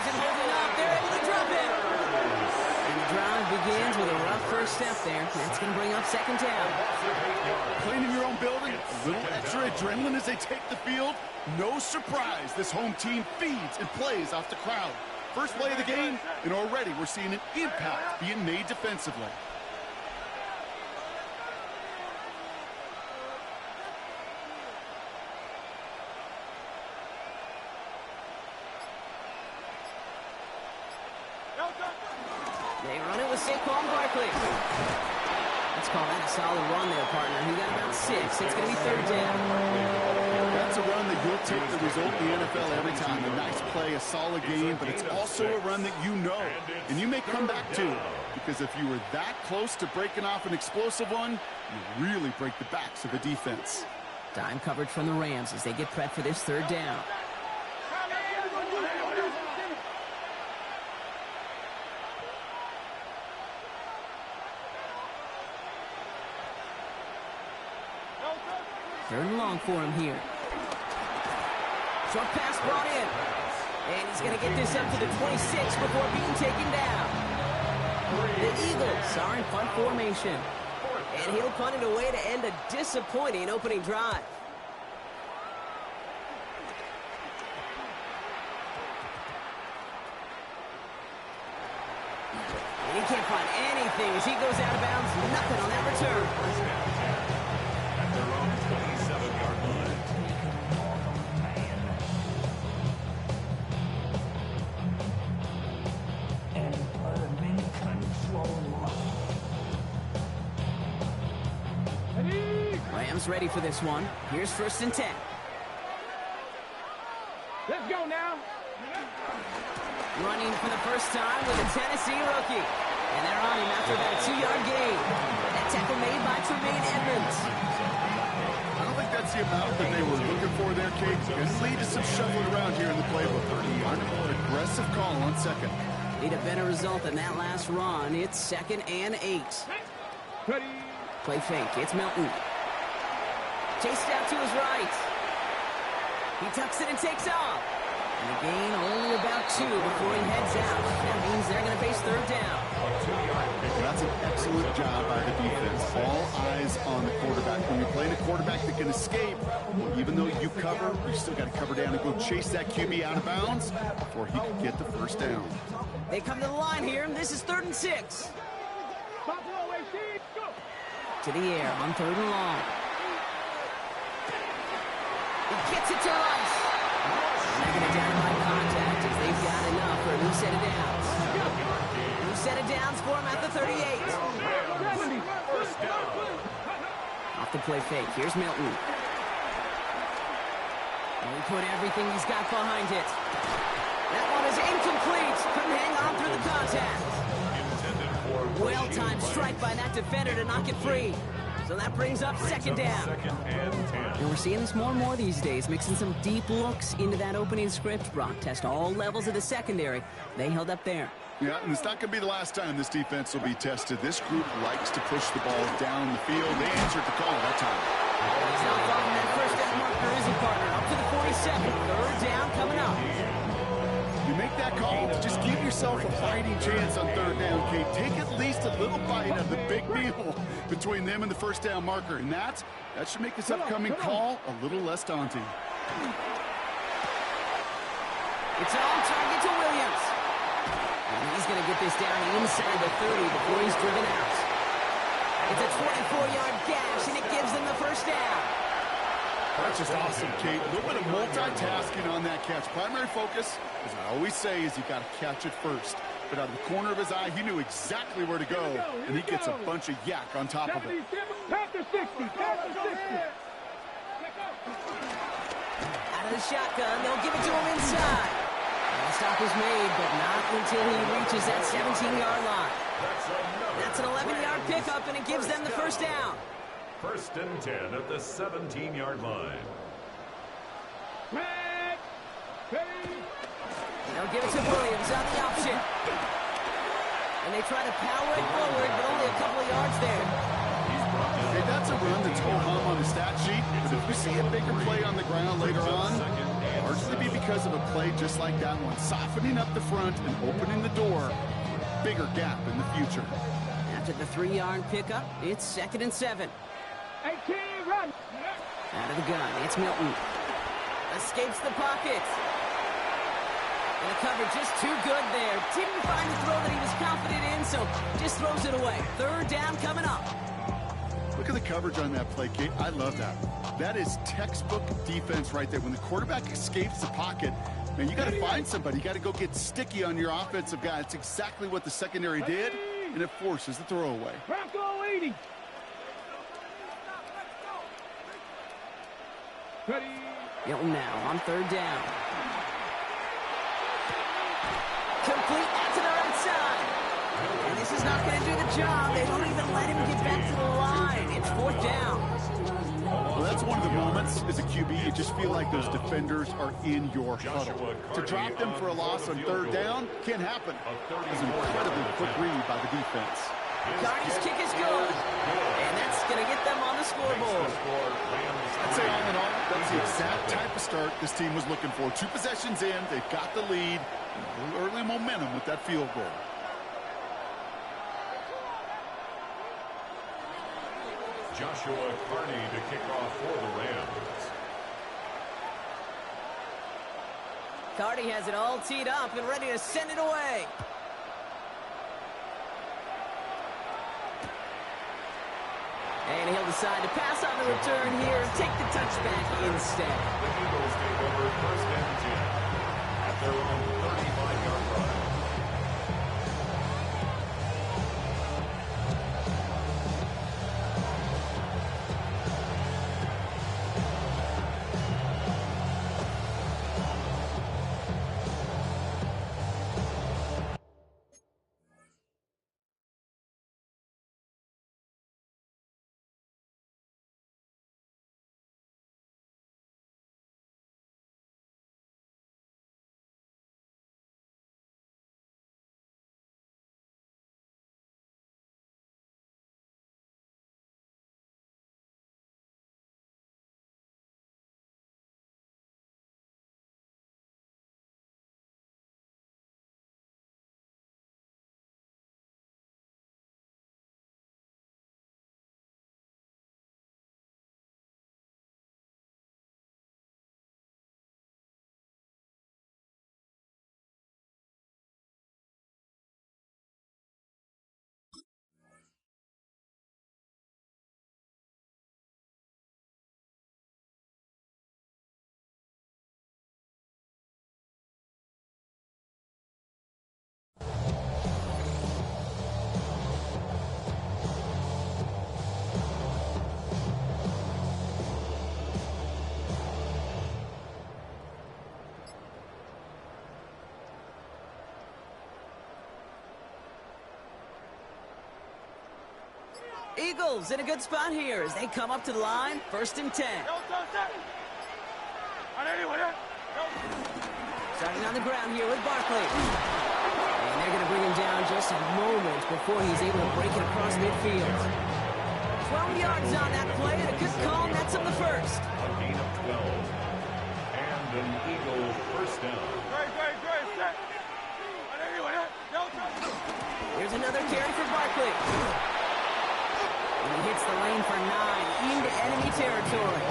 isn't holding up. They're able to drop it. And the drive begins with a rough first step there. That's going to bring up second down. Playing in your own building, a little extra adrenaline as they take the field. No surprise, this home team feeds and plays off the crowd. First play of the game, and already we're seeing an impact being made defensively. They run it with Saquon Barkley. Let's call that a solid run there, partner. He got about 6. It's going to be third down. That's a run that you'll take the result in the NFL every time. A nice play, a solid game, but it's also a run that you know, and you may come back to. Because if you were that close to breaking off an explosive one, you really break the backs of the defense. Dime coverage from the Rams as they get prepped for this third down. Third and long for him here. Short pass brought in. And he's going to get this up to the 26 before being taken down. The Eagles are in punt formation. And he'll punt it away to end a disappointing opening drive. And he can't find anything as he goes out of bounds. Nothing on that return. Rams ready for this one. Here's first and 10. Let's go now. Running for the first time with a Tennessee rookie. And they're on him after about a 2-yard gain. That tackle made by Tremaine Edmonds. I don't think that's the amount that they were looking for there, Kate. It's going to lead to some shuffling around here in the playbook. An aggressive call on second. Need a better result than that last run. It's 2nd and 8. Ready. Play fake. It's Milton. Chased out to his right. He tucks it and takes off. And the gain only about 2 before he heads out. That means they're going to face third down. That's an excellent job by the defense. All eyes on the quarterback. When you're playing a quarterback that can escape, even though you cover, you still got to cover down and go chase that QB out of bounds before he can get the first down. They come to the line here, and this is 3rd and 6. To the air on 3rd and long. He gets it to Rice. They're going to down by contact as they've got enough for a new set of downs. New set of downs for him at the 38. Off the play fake. Here's Milton. And he put everything he's got behind it. That one is incomplete. Couldn't hang on through the contact. Well-timed strike by that defender to knock it free. So that brings up second down. And we're seeing this more and more these days, mixing some deep looks into that opening script. Brock test all levels of the secondary. They held up there. Yeah, and it's not going to be the last time this defense will be tested. This group likes to push the ball down the field. They answered the call that time. He's not far from that first down marker, is he, partner? Up to the 47. Third down coming up. You make that call, just give yourself a fighting chance on third down, Kate. Take at least a little bite of the big meal between them and the first down marker. And that should make this upcoming call a little less daunting. It's on target to Williams. And he's going to get this down inside the 30 before he's driven out. It's a 24-yard gash, and it gives them the first down. That's just awesome, Kate. A little bit of multitasking on that catch. Primary focus, as I always say, is you got to catch it first. But out of the corner of his eye, he knew exactly where to go, and he gets a bunch of yak on top of it. Panther 60. Panther 60. Out of the shotgun, they'll give it to him inside. And the stop is made, but not until he reaches that 17-yard line. That's an 11-yard pickup, and it gives them the first down. 1st and 10 at the 17-yard line. They'll give it to Williams on the option. And they try to power it forward, but only a couple of yards there. Hey, that's a run that's ho-hum on the stat sheet, but if we see a bigger play on the ground later on, largely be because of a play just like that one, softening up the front and opening the door. Bigger gap in the future. After the 3-yard pickup, it's 2nd and 7. 18, run. Out of the gun, it's Milton. Escapes the pocket. And the coverage just too good there. Didn't find the throw that he was confident in, so just throws it away. 3rd down coming up. Look at the coverage on that play, Kate. I love that. That is textbook defense right there. When the quarterback escapes the pocket, man, you got to find somebody. You got to go get sticky on your offensive guy. It's exactly what the secondary did, and it forces the throwaway. Bronco leading. Ready. Milton now on 3rd down. Complete out to the right side. And this is not going to do the job. They don't even let him get back to the line. It's 4th down. Well, that's one of the moments as a QB, you just feel like those defenders are in your huddle. To drop them for a loss on 3rd down can't happen. It's an incredibly quick read by the defense. Carney's kick is good. And that's going to get them on the scoreboard. I'd say all in all, that's the exact type of start this team was looking for. 2 possessions in, they've got the lead, and a little early momentum with that field goal. Joshua Carney to kick off for the Rams. Carney has it all teed up and ready to send it away. And he'll decide to pass on the return here and take the touchback instead. The Eagles take over 1st and 10 at their own 35-yard line. Eagles in a good spot here as they come up to the line. 1st and 10. Starting on the ground here with Barkley. And they're going to bring him down just a moment before he's able to break it across midfield. 12 yards on that play, and a good call nets him the first. A gain of 12. And an Eagle 1st down. Here's another carry for Barkley. And he hits the lane for 9 into enemy territory.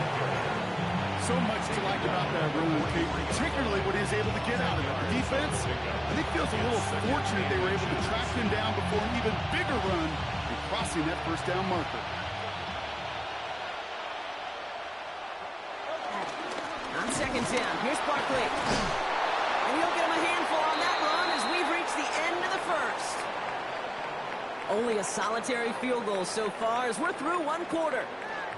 So much to like about that run, Kate, particularly what he was able to get out of it. The defense, I think, feels a little fortunate they were able to track him down before an even bigger run and crossing that 1st down marker. On 2nd down, here's Barkley. And he'll get him a handful on that run as we've reached the end of the 1st. Only a solitary field goal so far as we're through 1 quarter.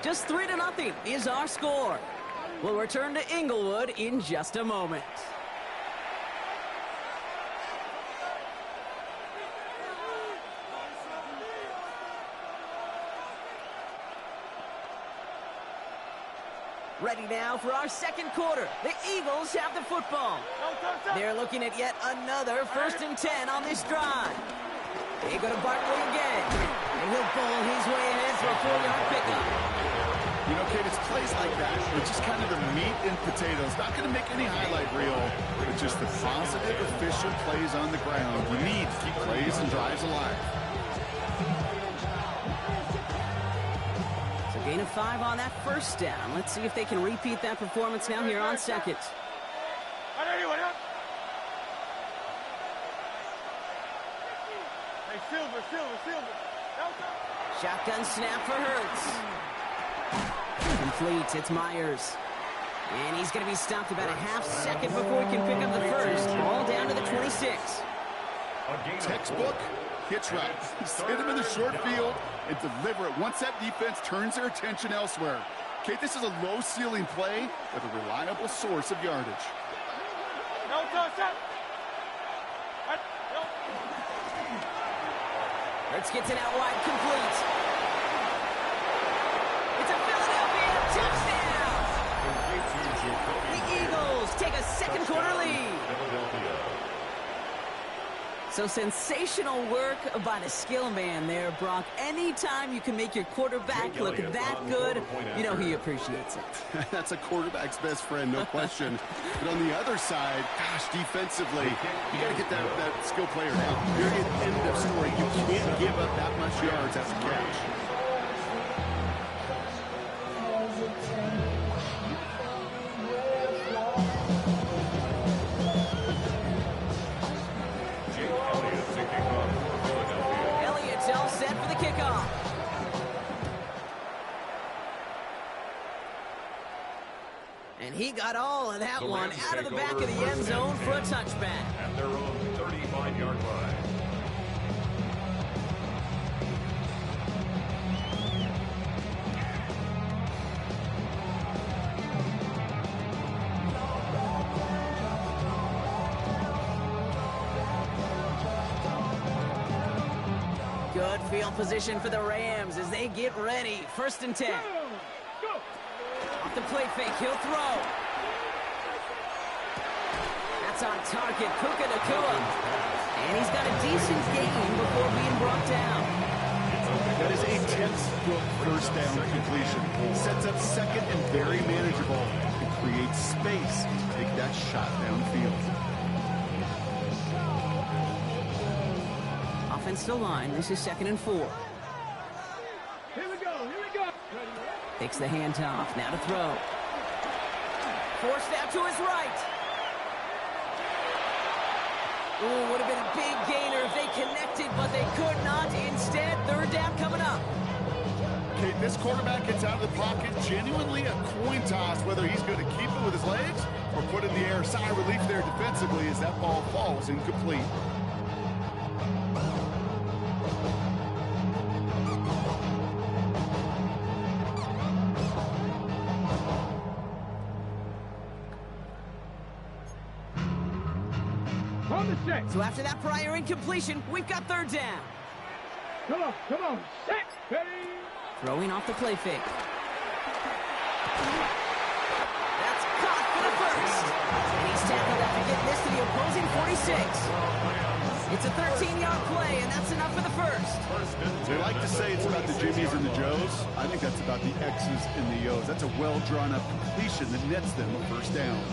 Just 3-0 is our score. We'll return to Inglewood in just a moment. Ready now for our 2nd quarter. The Eagles have the football. They're looking at yet another 1st and 10 on this drive. They go to Barkley again. And he'll bowl his way ahead for a 4-yard pickup. You know, Kate, it's plays like that. It's just kind of the meat and potatoes. Not going to make any highlight reel, but just the positive, efficient plays on the ground. You need to keep plays and drives alive. So gain of 5 on that first down. Let's see if they can repeat that performance now here on second. Hey, Silver. Shotgun snap for Hurts. Complete, it's Myers. And he's going to be stopped about a half second before he can pick up the first. Ball down to the 26. Textbook hitch route. Just hit him in the short field and deliver it once that defense turns their attention elsewhere. Kate, this is a low-ceiling play with a reliable source of yardage. Hurts gets it out wide, complete. It's a Philadelphia touchdown! The Eagles take a second quarter lead. So sensational work by the skill man there, Brock. Anytime you can make your quarterback look that good, you know he appreciates it. That's a quarterback's best friend, no question. But on the other side, gosh, defensively, you got to get that skill player down. Period, end of story. You can't give up that much yards as a catch. Elliott's all set for the kickoff. And he got all of that one out of the back of the end zone for a touchback. At their own 35-yard line. Good field position for the Rams as they get ready. 1st and 10. Off the play fake, he'll throw. That's on target, Puka Nacua. And he's got a decent gain before being brought down. That is a textbook first down completion. Sets up second and very manageable. It creates space to take that shot downfield. Offensive line, this is 2nd and 4. Here we go. Takes the handoff, now to throw. Forced out to his right. Ooh, would have been a big gainer if they connected, but they could not. Instead, 3rd down coming up. Okay, this quarterback gets out of the pocket, genuinely a coin toss, whether he's going to keep it with his legs or put it in the air. Sigh of relief there defensively as that ball falls incomplete. So after that prior incompletion, we've got 3rd down. Come on. Set. Ready. Throwing off the play fake. That's caught for the first. And he's tackled after getting this to the opposing 46. It's a 13-yard play, and that's enough for the first. They like to say it's about the Jimmies and the Joes. I think that's about the X's and the O's. That's a well-drawn-up completion that nets them a 1st down.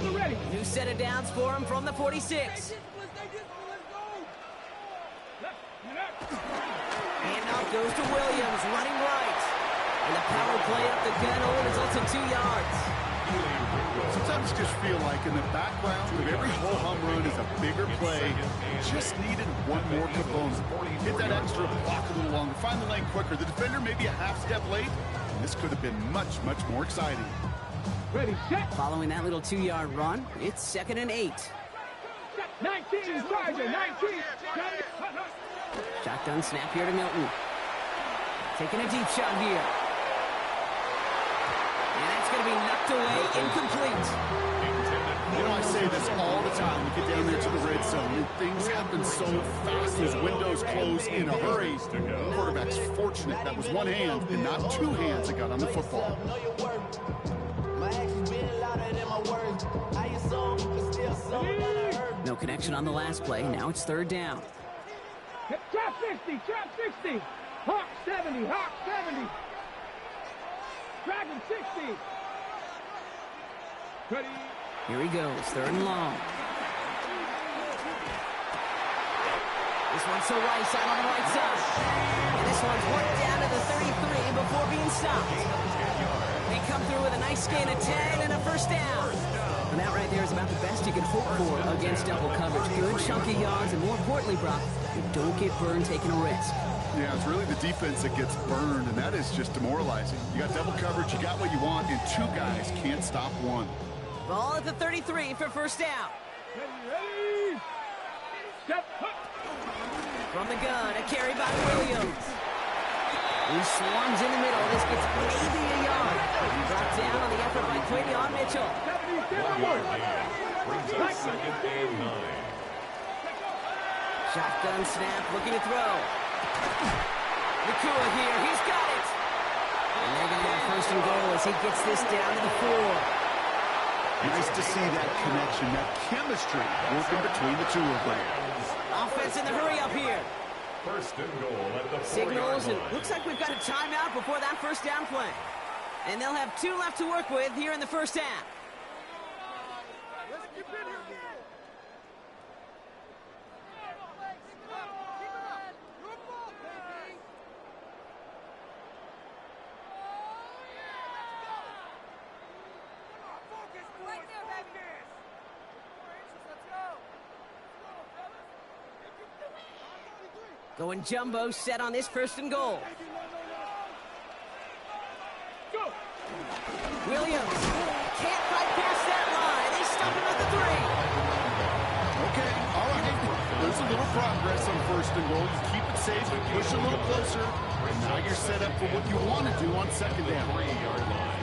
Ready. New set of downs for him from the 46. Handoff goes to Williams, running right. And the power play up the gun results in 2 yards. Sometimes just feel like in the background of every whole home run is a bigger play. Just needed one more component. Hit that extra block a little longer. Find the lane quicker. The defender maybe a half step late. And this could have been much, much more exciting. Ready, set. Following that little 2-yard run, it's 2nd and 8. 19, Charger, 19. Shotgun snap here to Milton. Taking a deep shot here. And that's going to be knocked away, incomplete. You know, I say this all the time. You get down there to the red zone, and things happen so fast. Those windows close in a hurry. The quarterback's fortunate that was one hand and not 2 hands that got on the football. No connection on the last play. Now it's 3rd down. 60, trap 60. Hawk 70, Hawk 70. Dragon 60. Ready. Here he goes, 3rd and long. This one's to Rice out on the right side. And this one's worked down to the 33 before being stopped. They come through with a nice gain of 10 and a first down. And that right there is about the best you can hope for against double coverage. Good chunky yards, and more importantly, Brock, you don't get burned taking a risk. Yeah, it's really the defense that gets burned, and that is just demoralizing. You got double coverage, you got what you want, and 2 guys can't stop one. Ball at the 33 for first down. Ready. Step up. From the gun, a carry by Williams. He swarms in the middle. This gets maybe a yard. Brought down on the effort by Quavion Mitchell. 77. Brings up 2nd and 9. Shotgun snap, looking to throw. Nakua here, he's got it. And they're going to have 1st and goal as he gets this down to the 4. Nice to see that connection, that chemistry working between the 2 of them. Offense in the hurry up here. 1st and goal at the 40-yard Signals, and line. looks like we've got a timeout before that first down play. And they'll have 2 left to work with here in the first half. Going jumbo set on this 1st and goal. Williams can't fight past that line. They stop him at the 3. Okay, all right. There's a little progress on 1st and goal. You keep it safe, you push a little closer, and now you're set up for what you want to do on 2nd down. 3-yard line.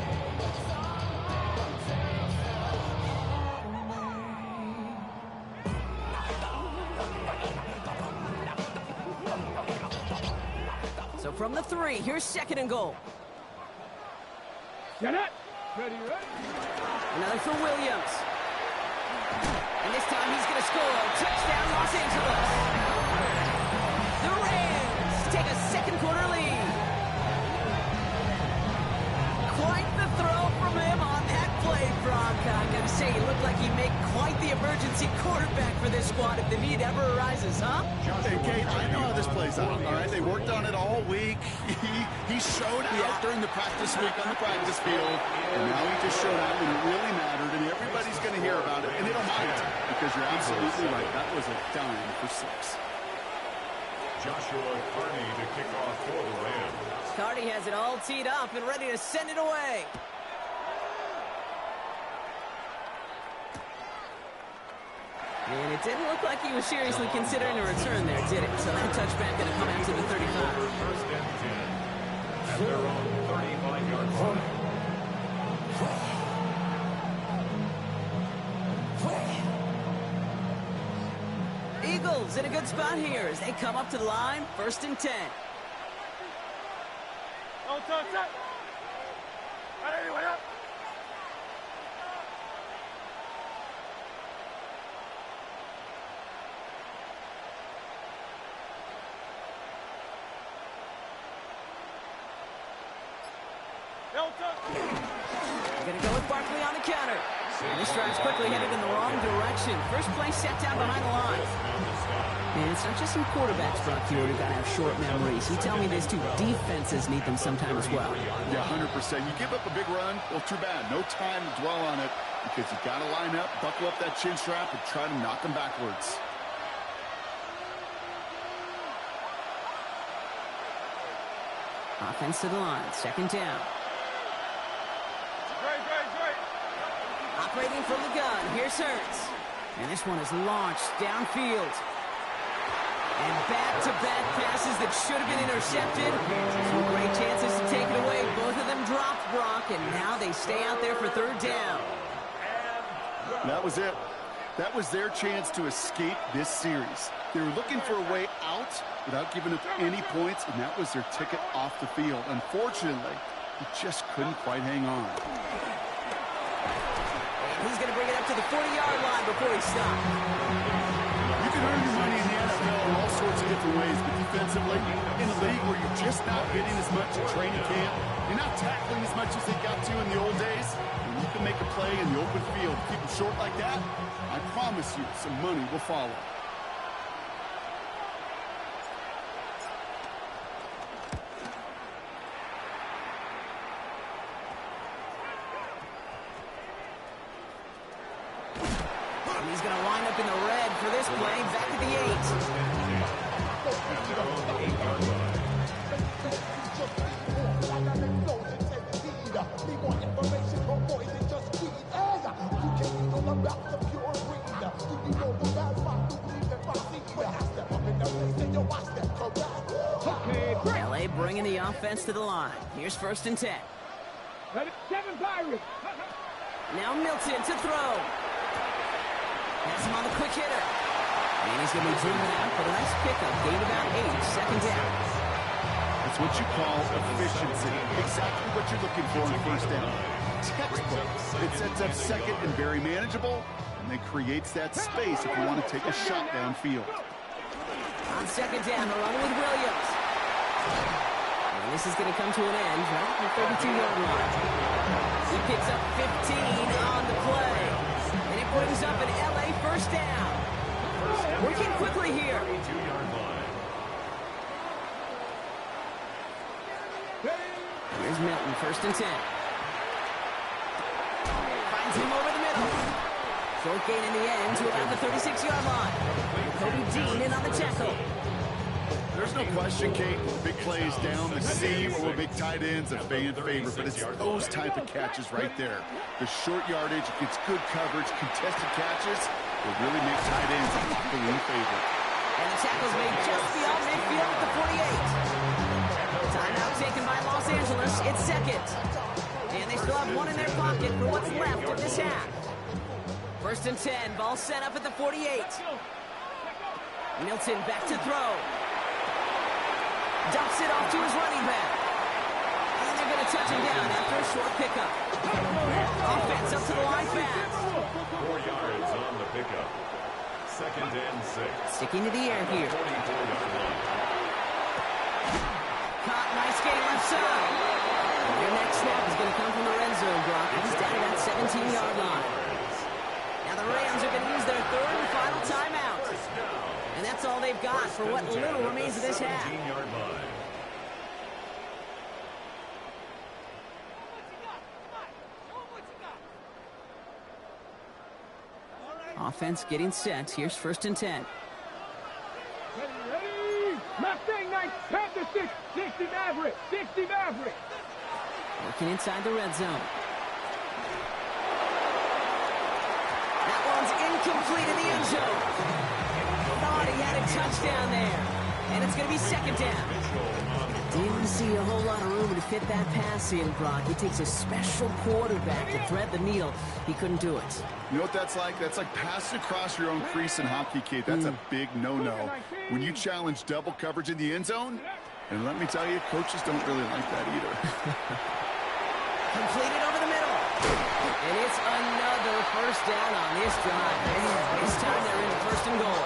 So from the 3, here's 2nd and goal. Get it. Ready. Another for Williams. And this time he's going to score. Touchdown, Los Angeles. The Rams take a 2nd quarter lead. Quite the throw from him on that play, Brock. I'm going to say he looked like he'd make quite the emergency quarterback for this squad if the need ever arises, huh? Hey, Kate, I know how this plays out, all right? They worked on it all week. He showed out during the practice week on the practice field, and now he just showed out when it really mattered, and everybody's going to hear about it, and they don't mind it, because you're absolutely right. That was a dime for 6. Joshua Carney to kick off for the Rams. Carney has it all teed up and ready to send it away. And it didn't look like he was seriously considering a return there, did it? So that touchback going to come out to the 35. 1st and 10. At their own 35-yard line. Eagles in a good spot here as they come up to the line, 1st and 10. They're going to go with Barkley on the counter. And this drive's quickly headed in the wrong direction. First play set down behind the line. And it's not just some quarterbacks, Brock, here who've got to have short memories. You tell me these 2 defenses need them sometime as well. Yeah, 100%. You give up a big run, well, too bad. No time to dwell on it because you got to line up, buckle up that chin strap, and try to knock them backwards. Offense to the line, 2nd down. Operating from the gun, here's Hurts. And this one is launched downfield. And back-to-back passes that should have been intercepted. Some great chances to take it away. Both of them dropped, Brock, and now they stay out there for 3rd down. That was it. That was their chance to escape this series. They were looking for a way out without giving up any points, and that was their ticket off the field. Unfortunately, he just couldn't quite hang on. He's going to bring it up to the 40-yard line before he stops. You can earn your money in the NFL and also sorts of different ways, but defensively, in a league where you're just not getting as much at training camp, you're not tackling as much as they got to in the old days, and you can make a play in the open field. Keep them short like that, I promise you some money will follow. He's going to line up in the red for this play, back at the 8. LA bringing the offense to the line. Here's 1st and 10. 7 Pirates. Now Milton to throw. Has him on the quick hitter. And he's going to be driven out for a nice pickup. Gain about 8, 2nd down. That's what you call efficiency. Exactly what you're looking for in 1st down. Textbook. It sets up 2nd and very manageable, and then creates that space if you want to take a shot downfield. On 2nd down, they're running with Williams. And this is going to come to an end right at the 32-yard line. He picks up 15 on the play. And it brings up an LA 1st down. Working quickly here. Here's Milton, 1st and 10. Finds him over the middle. Short gain in the end to about the 36-yard line. Kobe Dean in on the tackle. There's no question, Kate, big plays down the seam or big tight ends a fan favorite, but it's those type of catches right there. The short yardage gets good coverage, contested catches will really make tight ends a balloon favorite. And the tackle's made just beyond midfield at the 48. Timeout taken by Los Angeles. It's 2nd. And they still have 1 in their pocket for what's left of this half. 1st and 10, ball set up at the 48. Milton back to throw. Dumps it off to his running back. And they're going to touch him down after a short pickup. Offense up to the line fast. 4 yards on the pickup. 2nd and 6. Sticking to the air here. 44-yard line. Caught, nice gain left side. And their next snap is going to come from the red zone, Brock. He's down at that 17-yard line. Now the Rams are going to use their 3rd and final timeout. And that's all they've got for what little remains of this half. Offense getting set. Here's 1st and 10. Ready. Mustang Knights, Panther 6, 60 Maverick, 60 Maverick. Working inside the red zone. That one's incomplete in the end zone. Thought he had a touchdown there. And it's going to be 2nd down. Didn't see a whole lot of room to fit that pass in, Brock. It takes a special quarterback to thread the needle. He couldn't do it. You know what that's like? That's like passing across your own crease in hockey, Kate. That's a big no-no. When you challenge double coverage in the end zone, and let me tell you, coaches don't really like that either. Completed over the middle. And it's another 1st down on this drive. And this time they're in 1st and goal.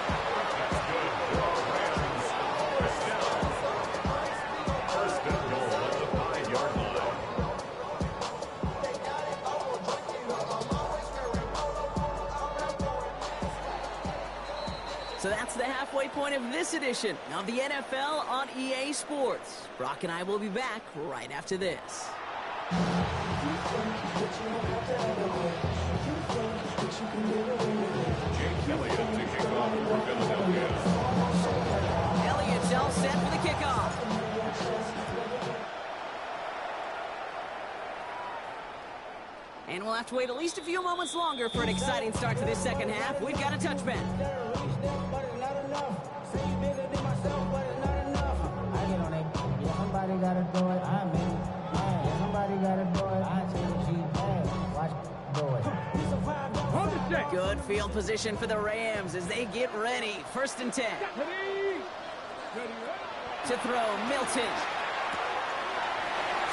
So that's the halfway point of this edition of the NFL on EA Sports. Brock and I will be back right after this. Elliott's all set for the kickoff. And we'll have to wait at least a few moments longer for an exciting start to this 2nd half. We've got a touchback. Somebody gotta do it. I mean, somebody gotta do it. I tell you, watch do it. Good field position for the Rams as they get ready. 1st and 10. To throw, Milton.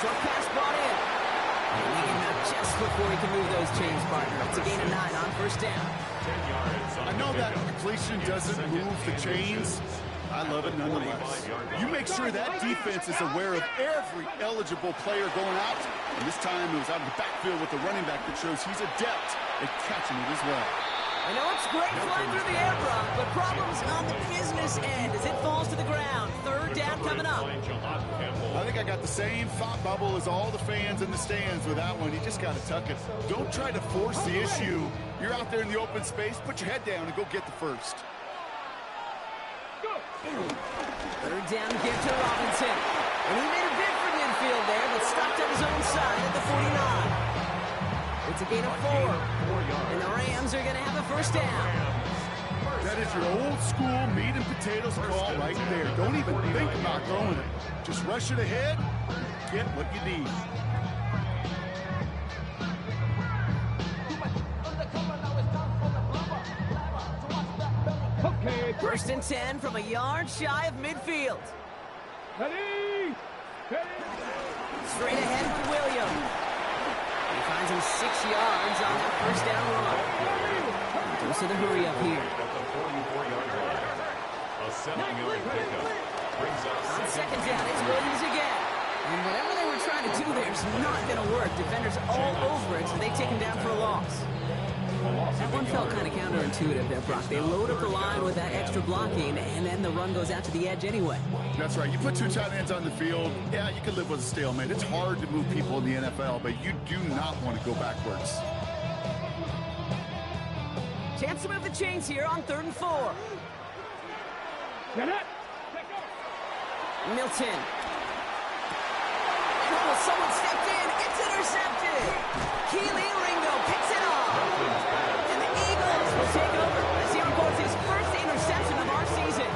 Short pass brought in. And he came out just before he can move those chains, partner. It's a gain of 9 on 1st down. I know that completion doesn't move the chains, I love it nonetheless. You make sure that defense is aware of every eligible player going out. And this time it was out of the backfield with the running back that shows he's adept at catching it as well. I know it's great flying through the air, Brock, but problems on the business end as it falls to the ground. Third down coming up. I think I got the same thought bubble as all the fans in the stands with that one. You just got to tuck it. Don't try to force the issue. You're out there in the open space. Put your head down and go get the first. Third down give to Robinson. And he made a bid for midfield there, but stopped on his own side at the 49. It's a gain of 4. And the Rams are going to have a first down. That is your old school meat and potatoes call right there. Don't even think about throwing it. Just rush it ahead and get what you need. Okay, First and 10 from a yard shy of midfield. ready, Straight ahead with William. He finds him 6 yards on that first down run. He goes to the hurry up here. On second down, it's Williams again. And whatever they were trying to do there is not going to work. Defenders all over it, so they take him down for a loss. That one felt kind of counterintuitive there, Brock. They load up the line with that extra blocking, and then the run goes out to the edge anyway. That's right. You put 2 tight ends on the field, yeah, you can live with a stalemate. It's hard to move people in the NFL, but you do not want to go backwards. Chance to move the chains here on 3rd and 4. Milton. Oh, someone stepped in. It's intercepted. Keely Ringo picks it off. And the Eagles will take over as he records his first interception of our season.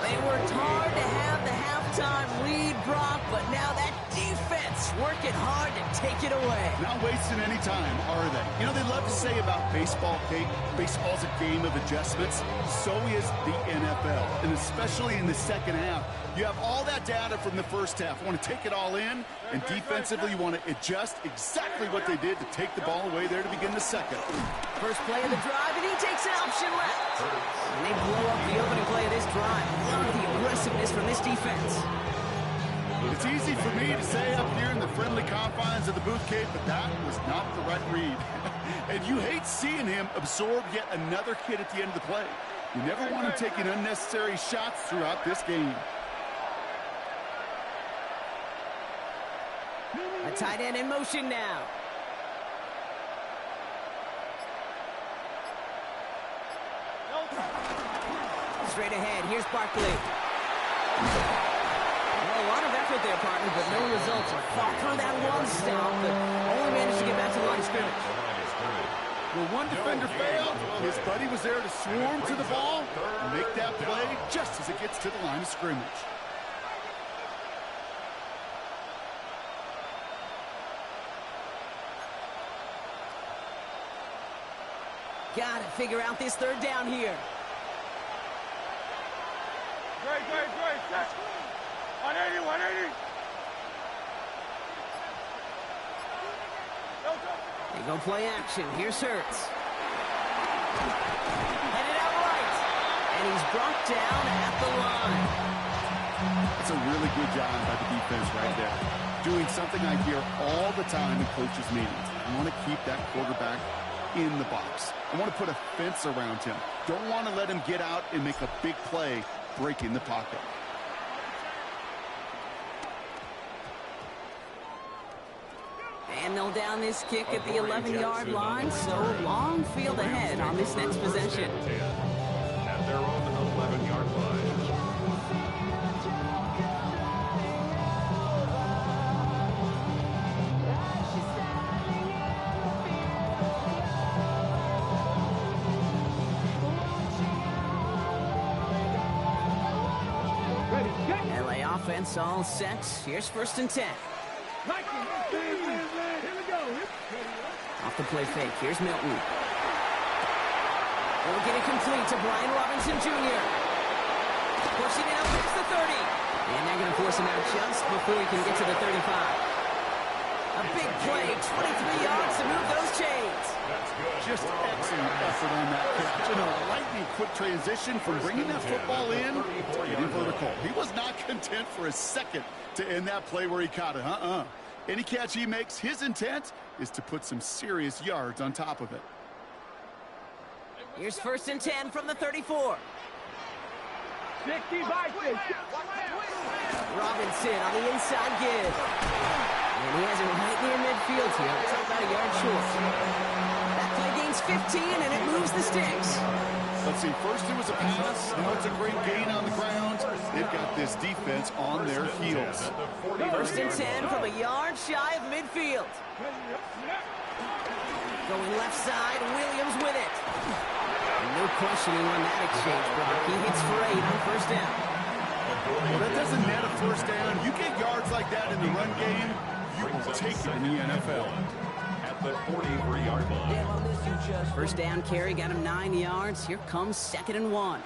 They worked hard to have the halftime lead, Brock, but now that defense working hard to take it away. Not wasting any time, are they? You know, they love to say about baseball, Kate, baseball's a game of adjustments. So is the NFL, and especially in the second half. You have all that data from the first half. You want to take it all in, and defensively you want to adjust exactly what they did to take the ball away there to begin the second. First play of the drive, and he takes an option left. And they blow up the opening play of this drive. Love the aggressiveness from this defense. It's easy for me to say up here in the friendly confines of the booth, Kate, but that was not the right read. And you hate seeing him absorb yet another hit at the end of the play. You never want him taking unnecessary shots throughout this game. A tight end in motion now. Straight ahead, here's Barkley. Well, a lot of effort there, partner, but no results. Fought through that one stop, but only managed to get back to the line of scrimmage. Well, one defender failed. His buddy was there to swarm to the ball and make that play just as it gets to the line of scrimmage. Got to figure out this 3rd down here. Great, set. 180. They go play action. Here's Hurts. Headed out right. And he's brought down at the line. That's a really good job by the defense right there. Doing something I hear all the time in coaches' meetings. I want to keep that quarterback in the box. I want to put a fence around him. Don't want to let him get out and make a big play breaking the pocket. And they'll down this kick at the 11-yard line, so long field ahead on this next possession. At their own 11-yard line. LA offense all set. Here's 1st and 10. Off the play fake. Here's Milton. They'll get it complete to Brian Robinson Jr. Pushing it out past the 30. And they're going to force him out just before he can get to the 35. A big play, 23 yards to move those chains. Just excellent effort on that catch. And a lightning quick transition from bringing that football in to getting vertical. He was not content for a second to end that play where he caught it. Any catch he makes, his intent is to put some serious yards on top of it. Here's 1st and 10 from the 34. 65. Robinson on the inside give. And he has it right near midfield here. It's about a yard short. That play gains 15, and it moves the sticks. Let's see, first it was a pass, now it's a great gain on the ground. They've got this defense on their heels. 1st and 10 from a yard shy of midfield. Going left side, Williams with it. And no questioning on that exchange, Brock. He hits for 8 on 1st down. Well, that doesn't net a 1st down. You get yards like that in the run game, you will take it in the NFL. At the 43-yard line. 1st down carry got him 9 yards. Here comes 2nd and 1.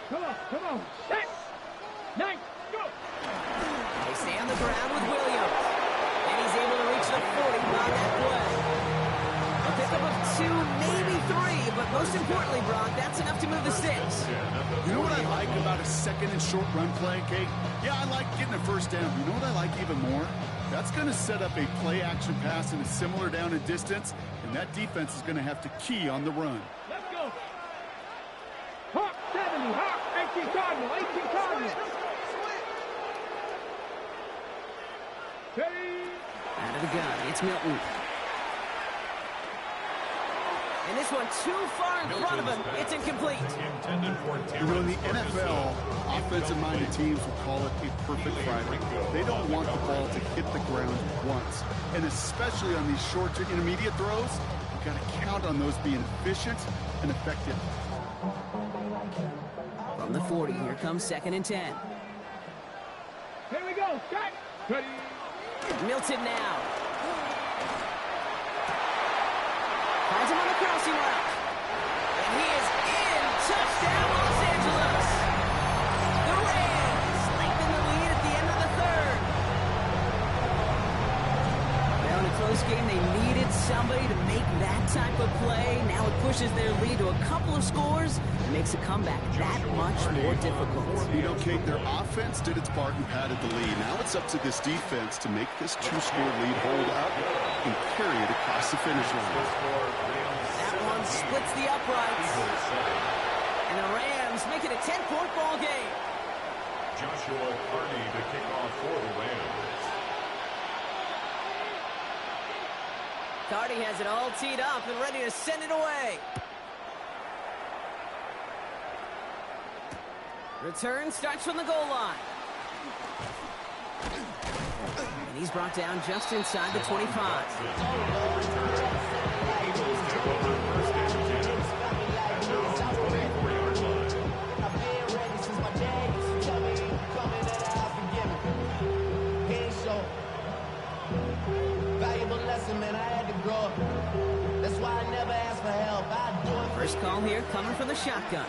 Come on. Set. 9, go. They stay on the ground with Williams. And he's able to reach the 40 on that play. A pickup of 2, maybe 3, but most importantly, Brock, that's enough to move the sticks. You know what I like about a 2nd and short run play, Kate? Yeah, I like getting a 1st down. You know what I like even more? That's going to set up a play-action pass in a similar down and distance, and that defense is going to have to key on the run. Let's go. Hawk 70. Hawk 18 Cardinal. 18 Cardinal. Out of the gun, it's Milton. And this one too far in front of him. It's incomplete. You know, in the NFL, offensive-minded teams will call it a perfect Friday. They don't want the ball to hit the ground once. And especially on these short to intermediate throws, you've got to count on those being efficient and effective. From the 40, here comes 2nd and 10. Here we go. Set. Ready. Milton now. Finds him on the crossing route. And he is in. Touchdown, Los Angeles. The Rams lengthen the lead at the end of the 3rd. Now in a close game, they needed somebody to make that type of play. Now it pushes their lead to a couple of scores and makes a comeback that much more difficult. You know, Kate, their offense did its part and padded the lead. Now it's up to this defense to make this 2-score lead hold up and carry it across the finish line. That one splits the uprights. And the Rams make it a 10-point ball game. Joshua Carney to kick off for the Rams. Carney has it all teed up and ready to send it away. Return starts from the goal line. And he's brought down just inside the 25. Eagles take over 1st and 10 at their own 24-yard line. I've been ready since my dad used to tell me, coming that I'll forgive me. He ain't so valuable lesson, man. I had to grow up. That's why I never asked for help. I do it. First call here coming from the shotgun.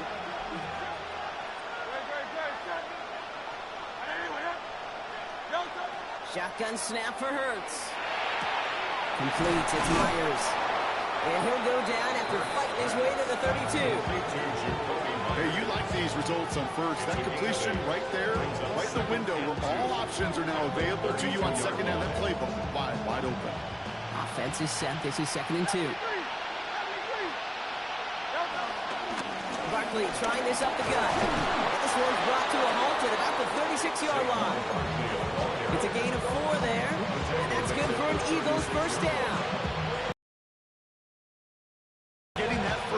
Shotgun snap for Hurts. Complete, it's Myers. And he'll go down after fighting his way to the 32. Hey, you like these results on 1st. That completion right there, right in the window where all options are now available to you on 2nd down. That playbook wide open. Offense is set. This is 2nd and 2. Barkley trying this up the gut. And this one's brought to a halt at about the 36-yard line. It's a gain of 4 there, and that's good for an Eagles 1st down.